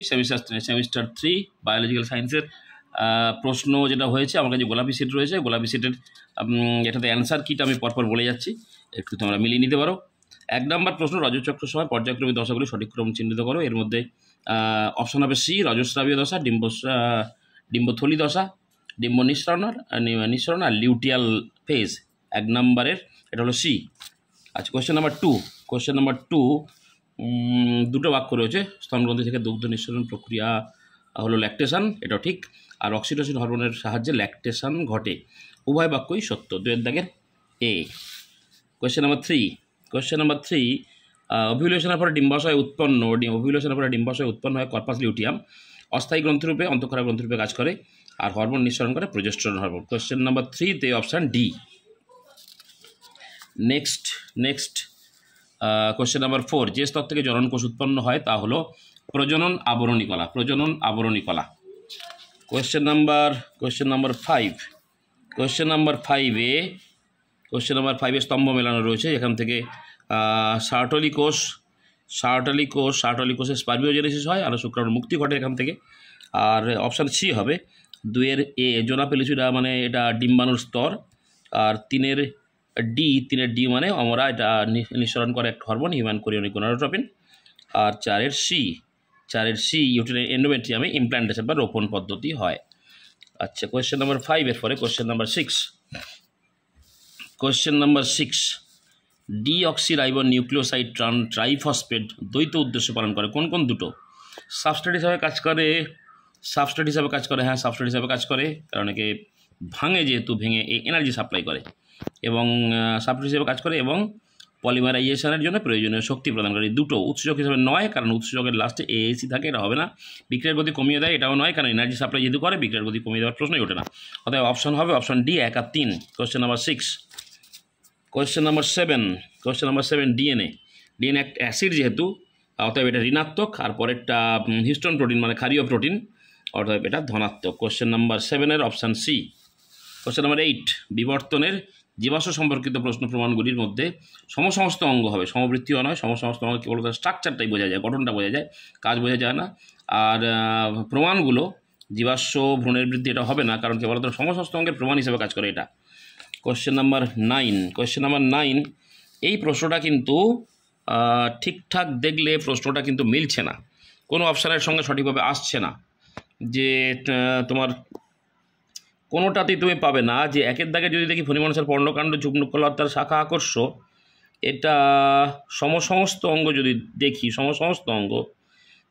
Semester 3 biological সায়েন্সের প্রশ্ন যেটা হয়েছে, আমার কাছে গোলাপি সিট রয়েছে। গোলাপি সিটের এটাতে অ্যান্সার কিটা আমি পরপর বলে যাচ্ছি, একটু তোমরা মিলিয়ে নিতে পারো। 1 নম্বর প্রশ্ন, রজচক্র সময় পর্যায়ক্রমিক দশাগুলি সঠিক ক্রম চিহ্নিত করো। এর মধ্যে অপশন হবে সি, রজস্রাবীয় দশা, ডিম্বথলি দশা, ডিম্ব নিঃসরণ আর লিউটিয়াল ফেজ। 1 নম্বরের এটা হলো সি। আচ্ছা, কোয়েশ্চেন নাম্বার টু, দুটো বাক্য রয়েছে। স্তনগ্রন্থি থেকে দুগ্ধ নিঃসরণ প্রক্রিয়া হলো ল্যাকটেশন, এটাও ঠিক। আর অক্সিটোসিন হরমোনের সাহায্যে ল্যাকটেশন ঘটে, উভয় বাক্যই সত্য। 2 দাগের এ। কোয়েশ্চেন নাম্বার থ্রি, ওভিউলেশনের পরে ডিম্বাশয় উৎপন্ন হয় কর্পাস লিউটিয়াম। অস্থায়ী গ্রন্থিরূপে, অন্তঃক্ষরা গ্রন্থিরূপে কাজ করে, আর হরমোন নিঃসরণ করে প্রজেস্টেরন হরমোন। কোয়েশ্চেন নাম্বার 3-তে option D. Next question number 4, যে স্তর থেকে জননকোষ উৎপন্ন হয় তা হলো প্রজনন আবরণী কলা। কোয়েশ্চেন নাম্বার 5-এ স্তম্ভ মেলানো রয়েছে। এখান থেকে সার্টলি কোষের স্পার্মিওজেনেসিস হয়, আর শুক্রাণুর মুক্তি ঘটে এখান থেকে। আর অপশান সি হবে 2-এর এ, জোনা পেলিসিডা, মানে এটা ডিম্বাণুর স্তর। আর 3-এর ডি মানে আমরা এটা নিঃসরণ করে একটা হরমোন, হিউম্যান কোরিওনিক গোনাডোট্রপিন। আর 4-এর সি ইউটেরাইন এন্ডোমেট্রিয়ামে ইমপ্ল্যান্টেশন বা রোপণ পদ্ধতি হয়। আচ্ছা, কোয়েশ্চেন নাম্বার 5-এর পরে question number 6, deoxyribo nucleoside triphosphate দ্বৈত উদ্দেশ্য পালন করে কোন দুটো? সাবস্ট্রেট হিসাবে কাজ করে। হ্যাঁ, সাবস্ট্রেট হিসাবে কাজ করে, কারণ একে ভেঙে এই এনার্জি সাপ্লাই করে, এবং সাবস্ট্রেট হিসেবে কাজ করে, এবং পলিমারাইজেশনের জন্য প্রয়োজনীয় শক্তি প্রদান করে। দুটো উৎসেচক হিসেবে নয়, কারণ উৎসেচকের লাস্টে এএসি থাকে, এটা হবে না। বিক্রিয়ার গতি কমিয়ে দেয়, এটাও নয়, কারণ এনার্জি সাপ্লাই যেহেতু করে, বিক্রিয়ার গতি কমিয়ে দেওয়ার প্রশ্নই ওঠে না। অতএব অপশন হবে অপশন ডি 1 আর 3। Question number 6। Question number 7, DNA একটা অ্যাসিড যেহেতু, অতএব এটা ঋণাত্মক, আর পরেরটা হিস্টোন প্রোটিন মানে ক্ষারীয় প্রোটিন, অতএব এটা ধনাত্মক। কোয়েশ্চেন নাম্বার 7-এর অপশান সি। কোয়েশ্চেন নাম্বার 8, বিবর্তনের জীবাশ্ম সম্পর্কিত প্রশ্ন প্রমাণগুলির মধ্যে সমসমস্ত অঙ্গ হবে, সমবৃত্তিও নয়। সমসমস্ত অঙ্গ কেবল তার স্ট্রাকচারটাই বোঝা যায়, গঠনটা বোঝা যায়, কাজ বোঝা যায় না। আর প্রমাণগুলো জীবাশ্ম ভ্রূণের বৃদ্ধি, এটা হবে না, কারণ কেবল তার সমসমস্ত অঙ্গের প্রমাণ হিসেবে কাজ করে এটা। কোয়েশ্চেন নাম্বার 9, এই প্রশ্নটা কিন্তু ঠিকঠাক দেখলে প্রশ্নটা কিন্তু মিলছে না, কোনো অপশানের সঙ্গে সঠিকভাবে আসছে না। যে তোমার কোনোটাতেই তুমি পাবে না যে 1-এর দাগে যদি দেখি ফণিমনসার পর্ণকাণ্ড যুগ্মকলতার শাখা আকর্ষ, এটা সমসমস্ত অঙ্গ যদি দেখি, সমসমস্ত অঙ্গ,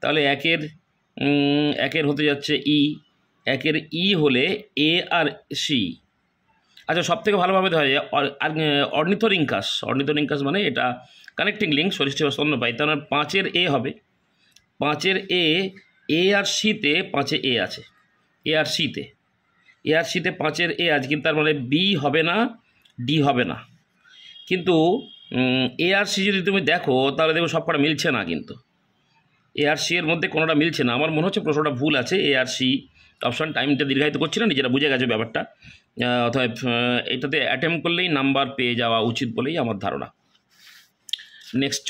তাহলে 1-এর হতে যাচ্ছে ই, 1-এর ই হলে এ আর সি। আচ্ছা, সব থেকে ভালোভাবে দেখা যায় অর্নিথোরিঙ্কাস মানে এটা কানেক্টিং লিঙ্ক, সরিষ্ঠ স্তন্যপায়ী, তার 5-এর এ হবে। 5-এর এ আর সিতে 5-এ এ আছে, এ আর সিতে 5-এর এ আছে, কিন্তু তার মানে বি হবে না, ডি হবে না। কিন্তু এ আর সি যদি তুমি দেখো, তাহলে দেখো সব কটা মিলছে না, কিন্তু এ আর সি এর মধ্যে কোনোটা মিলছে না। আমার মনে হচ্ছে প্রশ্নটা ভুল আছে। এ আর সি অপশান, টাইমটা দীর্ঘায়িত করছি না, নিজেরা বুঝে গেছে ব্যাপারটা। অতএব এটাতে অ্যাটেম্প করলেই নাম্বার পেয়ে যাওয়া উচিত বলেই আমার ধারণা। নেক্সট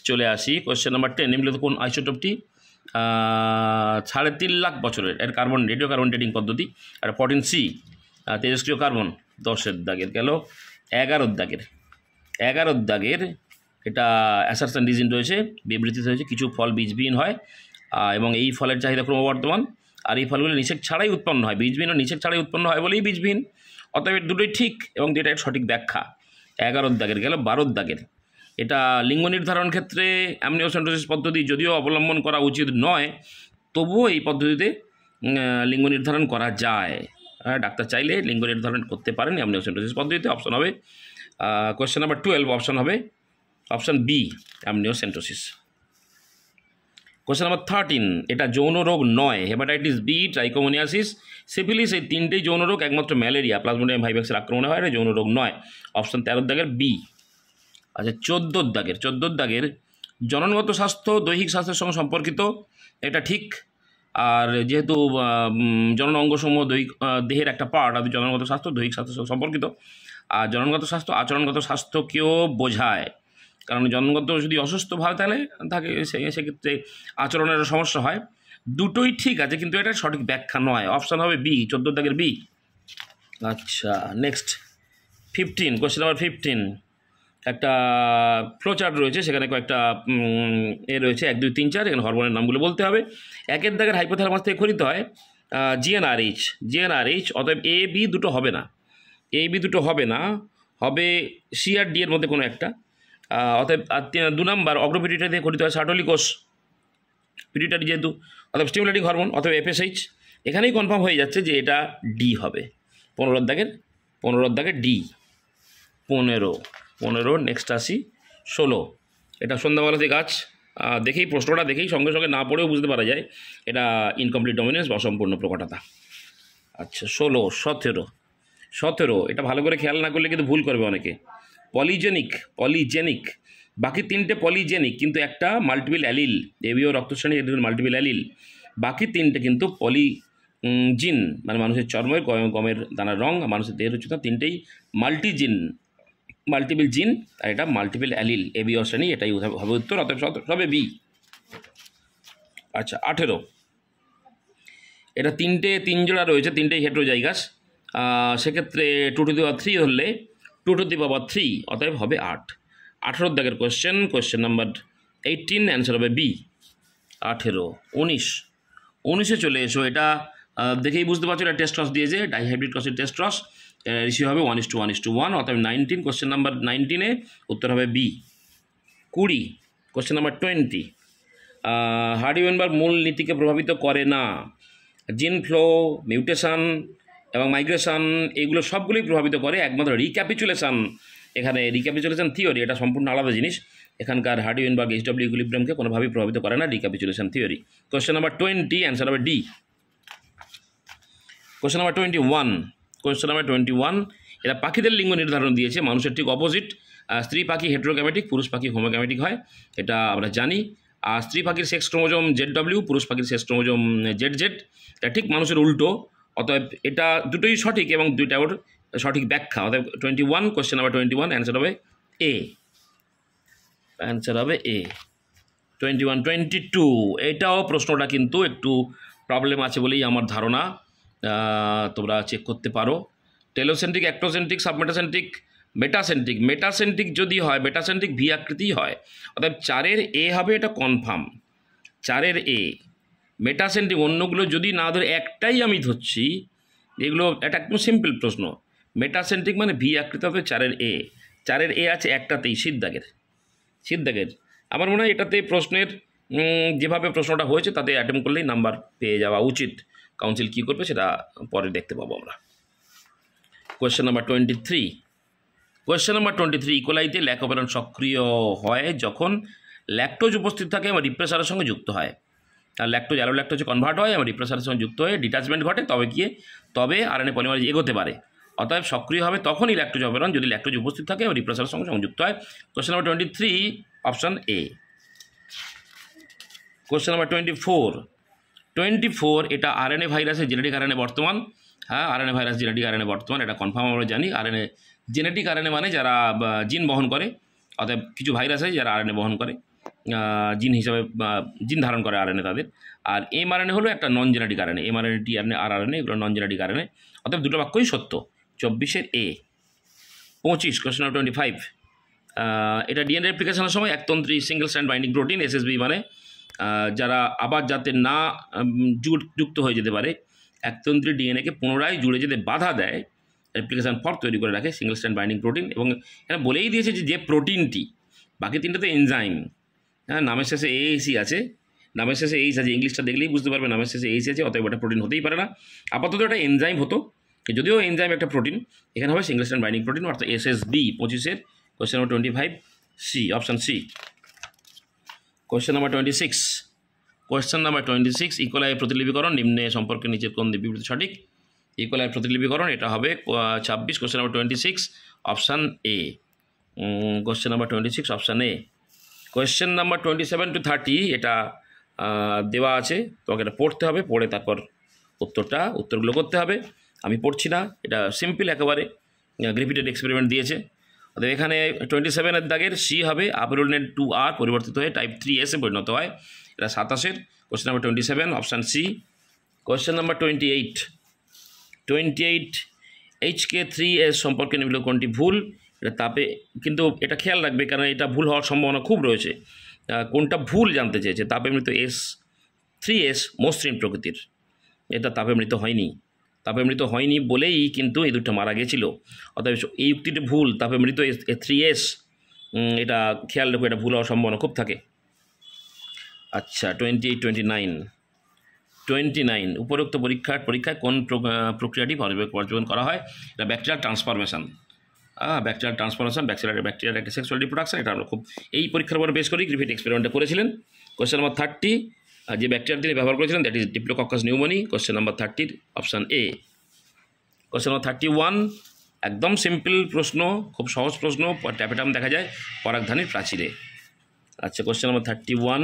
চলে আসি কোয়েশ্চেন নাম্বার 10, নিম্নলিখিত কোন আইসোটোপটি 3.5 লাখ বছরের, এর রেডিও কার্বন ডেটিং পদ্ধতি। আর 14C তেজস্ক্রিয় কার্বন। 10-এর দাগের গেল। 11-এর দাগের এটা অ্যাসারশন ডিজিন রয়েছে, বিবৃতিতে হয়েছে কিছু ফল বীজবিহীন হয়, এবং এই ফলের চাহিদা ক্রমবর্ধমান, আর এই ফলগুলি নিষেক ছাড়াই উৎপন্ন হয়। বীজবিহীন ও নিষেক ছাড়াই উৎপন্ন হয় বলেই বীজবিহীন, অতএব দুটোই ঠিক, এবং এটা এর সঠিক ব্যাখ্যা। 11-এর দাগের গেল। 12-এর দাগের এটা লিঙ্গ নির্ধারণ ক্ষেত্রে অ্যামনিওসেন্টোসিস পদ্ধতি যদিও অবলম্বন করা উচিত নয়, তবুও এই পদ্ধতিতে লিঙ্গ নির্ধারণ করা যায়। ডাক্তার চাইলে লিঙ্গ নির্ধারণ করতে পারেন অ্যামনিওসেন্টোসিস পদ্ধতিতে। অপশন হবে কোয়েশ্চেন নাম্বার 12, অপশন হবে অপশন বি, অ্যামনিওসেন্টোসিস। কোয়েশ্চেন নাম্বার 13, এটা যৌন রোগ নয়। হেপাটাইটিস বি, ট্রাইকোমোনিয়াসিস, সিফিলিস, এই 3টেই যৌন রোগ, একমাত্র ম্যালেরিয়া প্লাজমোডিয়াম ভাইরাসের আক্রমণে হয়, যৌন রোগ নয়। অপশন 13-এর দাগের বি। আচ্ছা, 14-এর দাগের জননগত স্বাস্থ্য দৈহিক স্বাস্থ্যের সঙ্গে সম্পর্কিত, এটা ঠিক। আর যেহেতু জনন অঙ্গসমূহ দেহের একটা পার্ট, আর জননগত স্বাস্থ্য দৈহিক স্বাস্থ্যের সঙ্গে সম্পর্কিত। আর জননগত স্বাস্থ্য আচরণগত স্বাস্থ্যকেও বোঝায়, কারণ জন্মগত যদি অসুস্থ ভাব তাহলে থাকে সেক্ষেত্রে আচরণের সমস্যা হয়। দুটোই ঠিক আছে, কিন্তু এটা সঠিক ব্যাখ্যা নয়। অপশান হবে বি, 14 দাগের বি। আচ্ছা, নেক্সট 15, কোয়েশ্চেন নাম্বার 15। একটা ফ্লোচার্ট রয়েছে, সেখানে কয়েকটা রয়েছে 1 2 3 4। এখানে হরমোনের নামগুলো বলতে হবে। 1 দাগের হাইপোথ্যালামাস থেকে খরিত হয় জিএনআরএইচ। অতএব এ বি দুটো হবে না, দুটো হবে না, হবে সি আর ডি এর মধ্যে কোনো একটা। অতএব 2 নাম্বার অগ্রপিটিউটারি থেকে খরিত হয় সার্টোলি কোষ, পিটিউটারি যেহেতু, অতএব স্টিমুলেটিং হরমোন, অতএব এফএসএইচ। এখানেই কনফার্ম হয়ে যাচ্ছে যে এটা ডি হবে। 15 দাগের ডি। 15। নেক্সট আসি 16। এটা সন্ধ্যাবেলাতে গাছ, দেখেই প্রশ্নটা দেখেই সঙ্গে সঙ্গে না পড়েও বুঝতে পারা যায় এটা ইনকমপ্লিট ডমিনেন্স বা অসম্পূর্ণ প্রকটতা। আচ্ছা, 16, 17। এটা ভালো করে খেয়াল না করলে কিন্তু ভুল করবে অনেকে। পলিজেনিক। বাকি 3টে পলিজেনিক, কিন্তু একটা মাল্টিপল অ্যালিল। এবীয় রক্তশ্রেণী এদের মাল্টিপল অ্যালিল। বাকি 3টে কিন্তু জিন, মানে মানুষের চর্মের, গমের দানার রং, মানুষের দেহের উচ্চতা, 3টেই মাল্টিপল জিন, আর এটা মাল্টিপল অ্যালিল। এবীয় শ্রেণী, এটাই হবে উত্তর। অতএব সবে বি। আচ্ছা, 18। এটা 3 জোড়া রয়েছে, 3টেই হেটেরোজাইগাস। সেক্ষেত্রে 2 টু দি পাওয়ার 3 ধরলে 2 টু দি পাওয়ার 3, অতএব হবে 8। 18 দাগের কোয়েশ্চেন নাম্বার 18, অ্যান্সার হবে বি। 18। 19 চলে এসো। এটা দেখেই বুঝতে পারছো এটা টেস্ট্রস দিয়েছে, ডাইহাইব্রিড ক্রসের টেস্ট্রস। রেশিও হবে 1:1:1, অতএব 19। কোয়েশ্চেন নাম্বার 19-এ উত্তর হবে বি। 20। Question number 20। হার্ডি-ওয়েনবার্গ মূল নীতিকে প্রভাবিত করে না। জিন ফ্লো, মিউটেশন এবং মাইগ্রেশন, এগুলো সবগুলোই প্রভাবিত করে, একমাত্র রিক্যাপিচুলেশন। এখানে রিক্যাপিচুলেশন থিওরি, এটা সম্পূর্ণ আলাদা জিনিস। এখানকার হার্ডি-ওয়েনবার্গ এইচডব্লিউ ইকুইলিব্রিয়ামকে কোনোভাবেই প্রভাবিত করে না রিক্যাপিচুলেশন থিওরি। কোয়েশ্চেন নাম্বার 20, অ্যান্সার হবে ডি। Question number 21। এরা পাখিদের লিঙ্গ নির্ধারণ দিয়েছে, মানুষের ঠিক অপোজিট। স্ত্রী পাখি হেটেরোগ্যামেটিক, পুরুষ পাখি হোমোগ্যামেটিক হয়, এটা আমরা জানি। আর স্ত্রী পাখির সেক্স ক্রোমোজোম ZW, পুরুষ পাখির সেক্স ক্রোমোজোম ZZ। এটা ঠিক মানুষের উল্টো। অতএব এটা দুটোই সঠিক এবং দুইটা ওর সঠিক ব্যাখ্যা। অতএব 21, কোয়েশ্চেন নাম্বার 21, অ্যান্সার হবে এ। 21, 22। এটাও প্রশ্নটা কিন্তু একটু প্রবলেম আছে বলেই আমার ধারণা, তোমরা চেক করতে পারো। টেলোসেন্ট্রিক, অ্যাক্টোসেন্ট্রিক, সাবমেটাসেন্ট্রিক, মেটাসেন্ট্রিক যদি হয়, মেটাসেন্ট্রিক ভি আকৃতিই হয়। অর্থাৎ 4-এর এ হবে, এটা কনফার্ম। 4-এর এ। মেটাসেন্ট্রিক অন্যগুলো যদি না ধরে একটাই আমি ধরছি, এগুলো এটা একদম সিম্পল প্রশ্ন। মেটাসেন্ট্রিক মানে ভি আকৃতি হবে 4-এর এ। 4-এর এ আছে একটাতেই, সিদ্ধাগের। আমার মনে হয় এটাতে প্রশ্নের যেভাবে প্রশ্নটা হয়েছে তাতে অ্যাটেম্প করলেই নাম্বার পেয়ে যাওয়া উচিত। কাউন্সিল কী করবে সেটা পরে দেখতে পাবো আমরা। Question number 23। ইকোলাইতে ল্যাক অপারেন্ট সক্রিয় হয় যখন ল্যাকটোজ উপস্থিত থাকে এবং রিপ্রেসারের সঙ্গে যুক্ত হয়। আর ল্যাকটোজ অ্যালোল্যাকটোজে কনভার্ট হয় এবং রিপ্রেসারের সঙ্গে যুক্ত হয়ে ডিটাচমেন্ট ঘটে, তবে আরএনএ পলিমারেজ এগোতে পারে। অতএব সক্রিয় হবে তখনই ল্যাকটোজ অপারেন্ট যদি ল্যাকটোজ উপস্থিত থাকে এবং রিপ্রেসারের সঙ্গে সংযুক্ত হয়। Question number 23, option A. Question number 24। এটা আরএনএ ভাইরাসের জেনেটিক আরএনএ বর্তমান। হ্যাঁ, আরএনএ ভাইরাস জেনেটিক আরএনএ বর্তমান, এটা কনফার্ম আমরা জানি। আরএনএ জেনেটিক আরএনএ মানে যারা জিন বহন করে। অতএব কিছু ভাইরাস আছে যারা আরএনএ বহন করে, জিন হিসাবে জিন ধারণ করে আরএনএ তাদের। আর এমআরএনএ হলো একটা non genetic RNA. MRNA, tRNA, rRNA, এগুলো নন জেনেটিক আরএনএ। অতএব দুটো বাক্যই সত্য। 24-এর এ। 25, question number 25। এটা ডিএনএ রেপ্লিকেশনের সময় একতন্ত্রী single strand binding protein SSB, মানে যারা আবার যাতে না যুক্ত হয়ে যেতে পারে, একতন্ত্রী ডিএনএকে পুনরায় জুড়ে যেতে বাধা দেয়, রেপ্লিকেশন ফর্ক তৈরি করে রাখে সিঙ্গেল স্ট্র্যান্ড বাইন্ডিং প্রোটিন। এবং এরা বলেই দিয়েছে যে প্রোটিনটি, বাকি 3টাতে এনজাইম। হ্যাঁ, নামের শেষে AAC আছে, ইংলিশটা দেখলেই বুঝতে পারবে নামের শেষে AAC আছে, অতএব এটা প্রোটিন হতেই পারে না। আপাতত এটা এনজাইম হতো, যদিও এনজাইম একটা প্রোটিন। এখানে হবে সিঙ্গেল স্ট্র্যান্ড বাইন্ডিং প্রোটিন, অর্থাৎ SSB। 25-এর question number 25, C, option C. Question number 26। E coli প্রতিলিপিকরণ নিম্নে সম্পর্কে নিচের কোন বিবৃতি সঠিক? ইকোলাই প্রতিলিপিকরণ, এটা হবে 26, question number 26, option A. Question number 26, option A. Question number 27 to 30, এটা দেওয়া আছে, তোমাকে এটা পড়তে হবে, পড়ে তারপর উত্তরগুলো করতে হবে। আমি পড়ছি না, এটা সিম্পল একেবারে, রিপিটেড এক্সপেরিমেন্ট দিয়েছে। অতএব এখানে 27 দাগের সি হবে আবরণের 2R পরিবর্তিত হয়ে টাইপ 3S এ পরিণত হয়। এটা 27। Question number 27 option C. Question number 28 HK3S সম্পর্কে নিম্নলিখিত কোনটি ভুল? এটা তাপে, কিন্তু এটা খেয়াল রাখবে কারণ এটা ভুল হওয়ার সম্ভাবনা খুব রয়েছে। কোনটা ভুল জানতে চেয়েছে। তাপে মৃত S3S মসৃণ প্রকৃতির, এটা তাপে মৃত হয়নি। তাপে মৃত হয়নি বলেই কিন্তু এই দুটো মারা গেছিল। অতএব এই উক্তিটি ভুল। তাপে মৃত S3S, এটা খেয়াল রাখবে, এটা ভুল হওয়ার সম্ভাবনা খুব থাকে। আচ্ছা 29 উপরোক্ত পরীক্ষায় কোন প্রক্রিয়াটি পর্যবেক্ষণ করা হয়? এটা ব্যাকটেরিয়াল ট্রান্সফরমেশন। ব্যাকটেরিয়ার একটা সেক্সুয়াল রিপ্রোডাকশন, এটা আমরা খুব এই পরীক্ষার উপর বেশ করি গ্রিফিথ এক্সপেরিমেন্টে করেছিলেন। কোশ্চেন নাম্বার 30 যে ব্যাকটেরিয়া তিনি ব্যবহার করেছিলেন that is diplococcus pneumoniae. Question number 30 option A. Question number 31 একদম সিম্পল প্রশ্ন, খুব সহজ প্রশ্ন, ট্যাপেটাম দেখা যায় পরাগধানীর প্রাচীরে। আচ্ছা কোশ্চেন নাম্বার 31।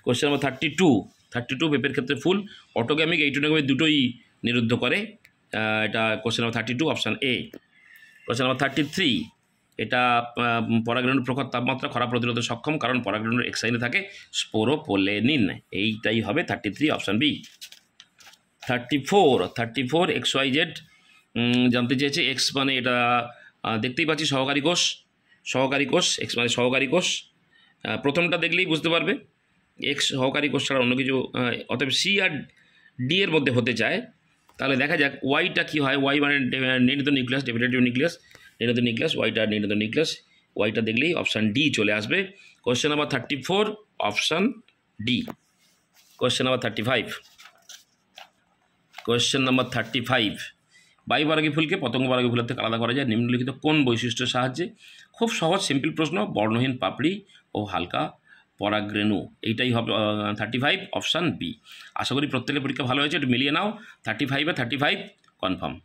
কোশ্চেন নাম্বার 32 পেপের ক্ষেত্রে ফুল অটোগ্যামিক এইটোগ্যামিক দুটোই নিরুদ্ধ করে। এটা question number 32 option A. Question number 33 এটা পরাগরেণুর প্রখর তাপমাত্রা খরা প্রতিরোধে সক্ষম, কারণ পরাগরেণুর এক্সাইনে থাকে স্পোরোপোলেনিন। এইটাই হবে 33 অপশান বি। 34 XYZ জানতে চেয়েছে। এক্স মানে এটা দেখতেই পাচ্ছি সহকারী কোষ, এক্স মানে সহকারী কোষ। প্রথমটা দেখলেই বুঝতে পারবে এক্স সহকারী কোষ ছাড়া অন্য কিছু। অতএব সি আর ডি এর মধ্যে হতে চায়। তাহলে দেখা যাক ওয়াইটা কী হয়। ওয়াই মানে নির্ণীত নিউক্লিয়াস, ডেফিনেটিভ নিউক্লিয়াস, ওয়াইটা নির্ণীত নিউক্লিয়াস। ওয়াইটা দেখলেই অপশান ডি চলে আসবে। Question number 34 option D. Question number 35 বায়ুপরাগী ফুলকে পতঙ্গ পরাগী ফুলের থেকে আলাদা করা যায় নিম্নলিখিত কোন বৈশিষ্ট্যের সাহায্যে? খুব সহজ সিম্পল প্রশ্ন, বর্ণহীন পাপড়ি ও হালকা পরাগরেণু। এইটাই হবে 35 অপশান বি। আশা করি প্রত্যেকের পরীক্ষা ভালো হয়েছে, একটু মিলিয়ে নাও। 35 কনফার্ম।